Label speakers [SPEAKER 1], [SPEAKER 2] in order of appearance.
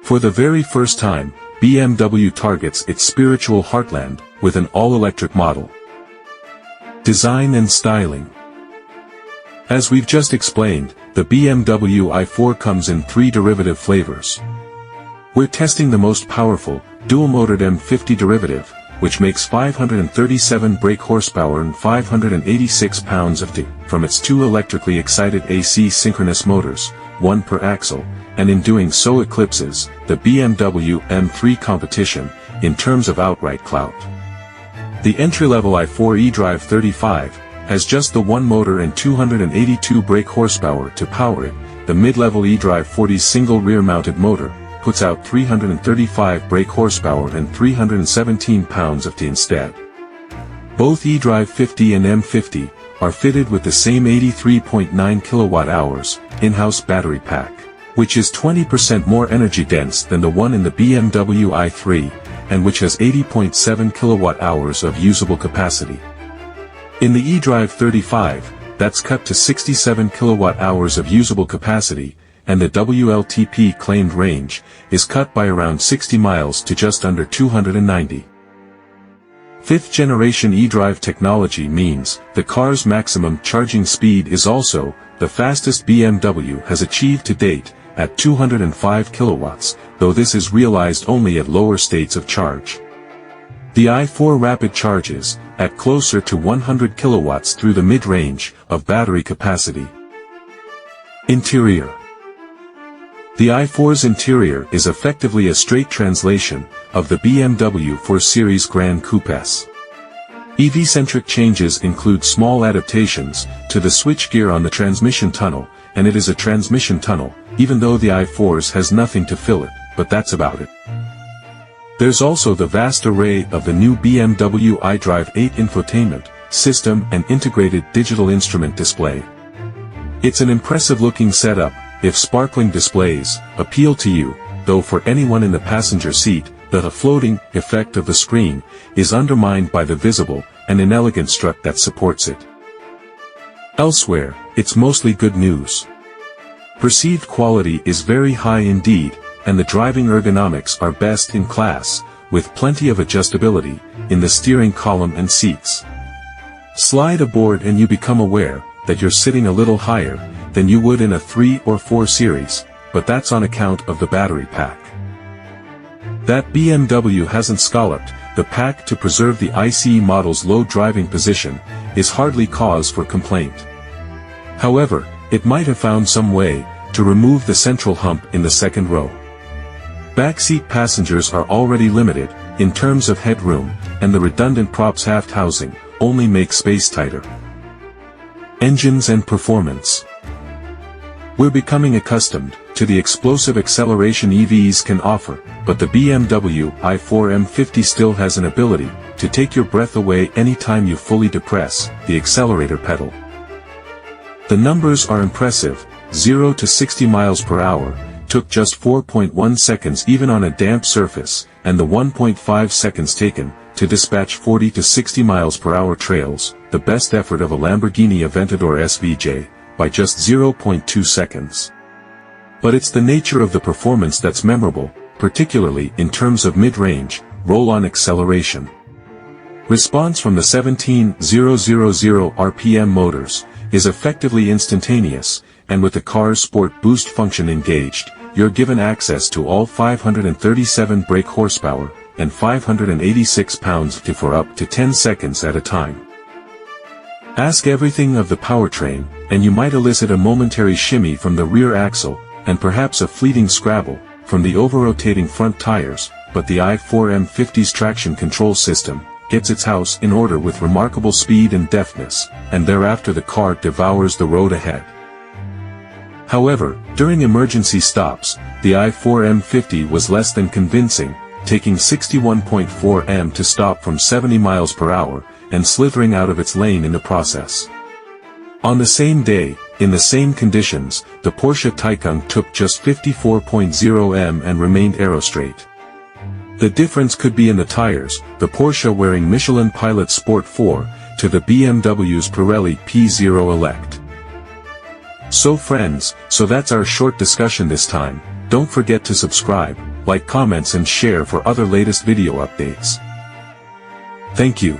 [SPEAKER 1] For the very first time, BMW targets its spiritual heartland with an all-electric model. Design and styling. As we've just explained, the BMW i4 comes in 3 derivative flavors. We're testing the most powerful, dual-motored M50 derivative, which makes 537 brake horsepower and 586 pounds of torque from its 2 electrically excited AC synchronous motors, 1 per axle, and in doing so eclipses the BMW M3 Competition in terms of outright clout. The entry-level i4 eDrive 35 has just the 1 motor and 282 brake horsepower to power it. The mid-level eDrive 40's single rear-mounted motor puts out 335 brake horsepower and 317 pounds of torque instead. Both eDrive 50 and M50 are fitted with the same 83.9 kWh in-house battery pack, which is 20% more energy dense than the one in the BMW i3, and which has 80.7 kWh of usable capacity. In the eDrive 35, that's cut to 67 kWh of usable capacity, and the WLTP claimed range is cut by around 60 miles to just under 290. 5th generation eDrive technology means the car's maximum charging speed is also the fastest BMW has achieved to date at 205 kilowatts, though this is realized only at lower states of charge. The i4 rapid charges at closer to 100 kilowatts through the mid-range of battery capacity. Interior. The i4's interior is effectively a straight translation of the BMW 4 Series Gran Coupes. EV-centric changes include small adaptations to the switchgear on the transmission tunnel, and it is a transmission tunnel, even though the i4's has nothing to fill it, but that's about it. There's also the vast array of the new BMW iDrive 8 infotainment system and integrated digital instrument display. It's an impressive-looking setup, if sparkling displays appeal to you, though for anyone in the passenger seat, the floating effect of the screen is undermined by the visible and inelegant strut that supports it. Elsewhere, it's mostly good news. Perceived quality is very high indeed, and the driving ergonomics are best in class, with plenty of adjustability in the steering column and seats. Slide aboard and you become aware that you're sitting a little higher than you would in a 3 or 4 Series, but that's on account of the battery pack. That BMW hasn't scalloped the pack to preserve the ICE model's low driving position is hardly cause for complaint. However, it might have found some way to remove the central hump in the second row. Backseat passengers are already limited in terms of headroom, and the redundant props aft housing only make space tighter. Engines and performance. We're becoming accustomed to the explosive acceleration EVs can offer, but the BMW i4 M50 still has an ability to take your breath away anytime you fully depress the accelerator pedal. The numbers are impressive. 0 to 60 miles per hour took just 4.1 seconds even on a damp surface, and the 1.5 seconds taken to dispatch 40 to 60 miles per hour trails the best effort of a Lamborghini Aventador SVJ by just 0.2 seconds. But it's the nature of the performance that's memorable, particularly in terms of mid-range, roll-on acceleration. Response from the 17,000 RPM motors is effectively instantaneous, and with the car's Sport Boost function engaged, you're given access to all 537 brake horsepower and 586 pounds of torque for up to 10 seconds at a time. Ask everything of the powertrain, and you might elicit a momentary shimmy from the rear axle, and perhaps a fleeting scrabble from the over-rotating front tires, but the i4 M50's traction control system gets its house in order with remarkable speed and deftness, and thereafter the car devours the road ahead. However, during emergency stops, the i4 M50 was less than convincing, taking 61.4 m to stop from 70 miles per hour, and slithering out of its lane in the process. On the same day, in the same conditions, the Porsche Taycan took just 54.0 m and remained aerostraight. The difference could be in the tires, the Porsche wearing Michelin Pilot Sport 4, to the BMW's Pirelli P0 Elect. So friends, so that's our short discussion this time. Don't forget to subscribe, like, comments and share for other latest video updates. Thank you.